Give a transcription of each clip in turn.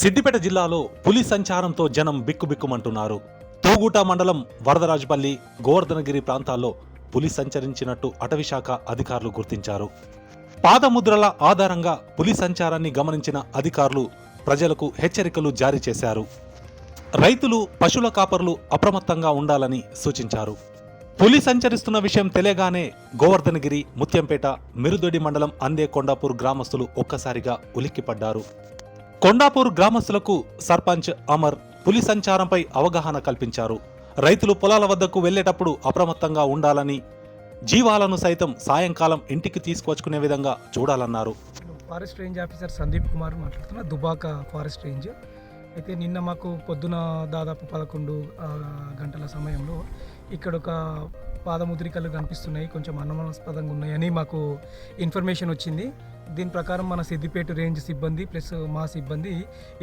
సిద్దిపేట జిల్లాలో పులి సంచారంతో జనం బిక్కుబిక్కుమంటున్నారు. తూగుట మండలం వరదరాజుపల్లి, గోవర్ధనగిరి ప్రాంతాల్లో పులి సంచరించినట్టు అటవీశాఖ అధికారులు గుర్తించారు. పాదముద్రల ఆధారంగా పులి సంచారాన్ని గమనించిన అధికారులు ప్రజలకు హెచ్చరికలు జారీ చేశారు. రైతులు, పశువుల కాపరులు అప్రమత్తంగా ఉండాలని సూచించారు. పులి సంచరిస్తున్న విషయం తెలియగానే గోవర్ధనగిరి, ముత్యంపేట, మిరుదొడి మండలం అందే కొండాపూర్ గ్రామస్తులు ఒక్కసారిగా ఉలిక్కిపడ్డారు. కొండాపూర్ గ్రామస్తులకు సర్పంచ్ అమర్ పులి సంచారంపై అవగాహన కల్పించారు. రైతులు పొలాల వద్దకు వెళ్లేటప్పుడు అప్రమత్తంగా ఉండాలని, జీవాలను సైతం సాయంకాలం ఇంటికి తీసుకువచ్చుకునే విధంగా చూడాలన్నారు. Forest range officer Sandeep Kumar మాట్లాడుతున్నా, దుబాక ఫారెస్ట్ రేంజ్. అయితే నిన్న మాకు పొద్దున దాదాపు 11 గంటల సమయంలో ఇక్కడ ఒక పాదముద్రికలు కనిపిస్తున్నాయి, కొంచెం అనుమానాస్పదంగా ఉన్నాయని మాకు ఇన్ఫర్మేషన్ వచ్చింది. దీని ప్రకారం మన సిద్దిపేట రేంజ్ సిబ్బంది ప్లస్ మా సిబ్బంది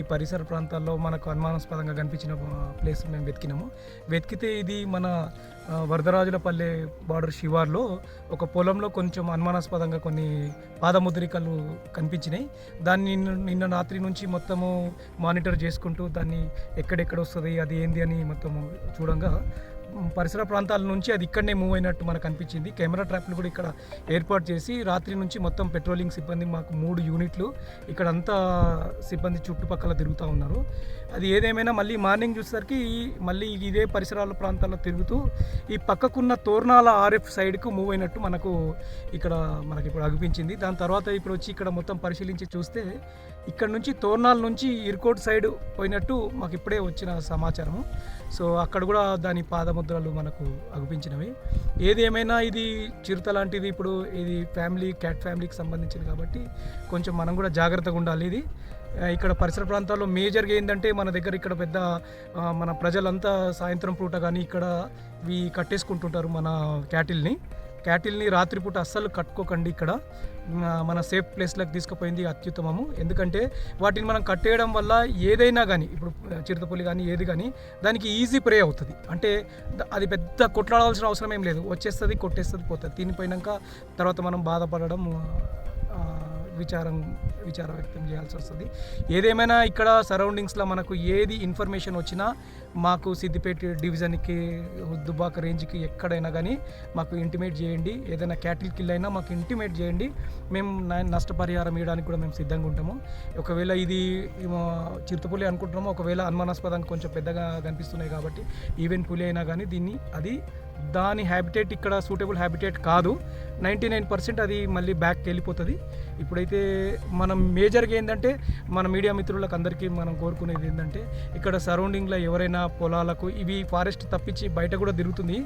ఈ పరిసర ప్రాంతాల్లో మనకు అనుమానాస్పదంగా కనిపించిన ప్లేస్ మేము వెతికితే ఇది మన వరదరాజులపల్లె బార్డర్ శివార్లో ఒక పొలంలో కొంచెం అనుమానాస్పదంగా కొన్ని పాదముద్రికలు కనిపించినాయి. దాన్ని నిన్న రాత్రి నుంచి మొత్తము మానిటర్ చేసుకుంటూ దాన్ని ఎక్కడెక్కడ వస్తుంది, అది ఏంది అని మొత్తము చూడంగా పరిసర ప్రాంతాల నుంచి అది ఇక్కడనే మూవ్ అయినట్టు మనకు అనిపించింది. కెమెరా ట్రాప్లు కూడా ఇక్కడ ఏర్పాటు చేసి రాత్రి నుంచి మొత్తం పెట్రోలింగ్ సిబ్బంది మాకు 3 యూనిట్లు ఇక్కడ అంతా సిబ్బంది చుట్టుపక్కల తిరుగుతూ ఉన్నారు. అది ఏదేమైనా మళ్ళీ మార్నింగ్ చూసేసరికి మళ్ళీ ఇదే పరిసరాల ప్రాంతాల్లో తిరుగుతూ ఈ పక్కకున్న తోర్నాల ఆర్ఎఫ్ సైడ్కు మూవ్ అయినట్టు మనకు ఇప్పుడు అనిపించింది. దాని తర్వాత ఇప్పుడు వచ్చి ఇక్కడ మొత్తం పరిశీలించి చూస్తే ఇక్కడ నుంచి తోర్నాల నుంచి ఇర్కోట్ సైడ్ పోయినట్టు మాకు ఇప్పుడే వచ్చిన సమాచారము. సో అక్కడ కూడా దాని పాదముద్రలు మనకు అగుపించినవి. ఏది ఏమైనా ఇది చిరుత లాంటిది, ఇప్పుడు ఇది క్యాట్ ఫ్యామిలీకి సంబంధించింది కాబట్టి కొంచెం మనం కూడా జాగ్రత్తగా ఉండాలి. ఇది ఇక్కడ పరిసర ప్రాంతాల్లో మేజర్గా ఏంటంటే మన దగ్గర ఇక్కడ పెద్ద మన ప్రజలంతా సాయంత్రం పూట కానీ ఇక్కడ ఇవి కట్టేసుకుంటుంటారు. మన క్యాటిల్ని రాత్రిపూట అస్సలు కట్టుకోకండి. ఇక్కడ మన సేఫ్ ప్లేస్లకు తీసుకుపోయింది అత్యుత్తమము. ఎందుకంటే వాటిని మనం కట్టేయడం వల్ల ఏదైనా కానీ, ఇప్పుడు చిరుతపులి కానీ ఏది కానీ దానికి ఈజీ ప్రే అవుతుంది. అంటే అది పెద్ద కొట్లాడాల్సిన అవసరం ఏం లేదు, వచ్చేస్తుంది, కొట్టేస్తుంది, పోతుంది. తినిపోయినాక తర్వాత మనం బాధపడడం, విచారం వ్యక్తం చేయాల్సి వస్తుంది. ఏదేమైనా ఇక్కడ సరౌండింగ్స్లో మనకు ఏది ఇన్ఫర్మేషన్ వచ్చినా మాకు సిద్దిపేట డివిజన్కి, దుబాక రేంజ్కి ఎక్కడైనా కానీ మాకు ఇంటిమేట్ చేయండి. ఏదైనా క్యాటిల్ కిల్ అయినా మాకు ఇంటిమేట్ చేయండి. మేము నష్టపరిహారం ఇవ్వడానికి కూడా మేము సిద్ధంగా ఉంటాము. ఒకవేళ ఇది చిరుతపులి అనుకుంటున్నామో, ఒకవేళ అనుమానాస్పదంగా కొంచెం పెద్దగా కనిపిస్తున్నాయి కాబట్టి ఈవెన్ పులి అయినా కానీ దాని హ్యాబిటేట్ ఇక్కడ సూటబుల్ హ్యాబిటేట్ కాదు. 99% అది మళ్ళీ బ్యాక్కి వెళ్ళిపోతుంది. ఇప్పుడైతే మనం మేజర్గా ఏంటంటే మన మీడియా మిత్రులకు అందరికీ మనం కోరుకునేది ఏంటంటే ఇక్కడ సరౌండింగ్లో ఎవరైనా పొలాలకు, ఇవి ఫారెస్ట్ తప్పించి బయట కూడా తిరుగుతుంది,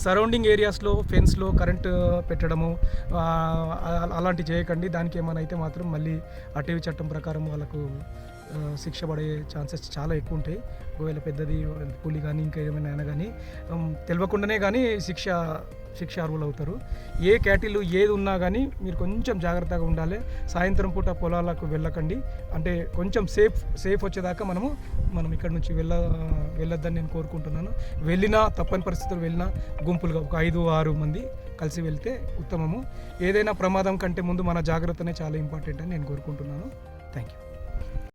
సరౌండింగ్ ఏరియాస్లో ఫెన్స్లో కరెంట్ పెట్టడము అలాంటివి చేయకండి. దానికి ఏమైనా అయితే మాత్రం మళ్ళీ అటవీ చట్టం ప్రకారం వాళ్ళకు శిక్ష పడే ఛాన్సెస్ చాలా ఎక్కువ ఉంటాయి. ఒకవేళ పెద్దది పులి కానీ ఇంకా ఏమైనా అయినా కానీ తెలియకుండానే కానీ శిక్ష అర్హులు అవుతారు. ఏ క్యాటిల్ ఏది ఉన్నా కానీ మీరు కొంచెం జాగ్రత్తగా ఉండాలి. సాయంత్రం పూట పొలాలకు వెళ్ళకండి. అంటే కొంచెం సేఫ్ వచ్చేదాకా మనం ఇక్కడ నుంచి వెళ్ళొద్దని నేను కోరుకుంటున్నాను. తప్పని పరిస్థితులు వెళ్ళినా గుంపులుగా ఒక 5-6 మంది కలిసి వెళ్తే ఉత్తమము. ఏదైనా ప్రమాదం కంటే ముందు మన జాగ్రత్తనే చాలా ఇంపార్టెంట్ అని నేను కోరుకుంటున్నాను. Thank you.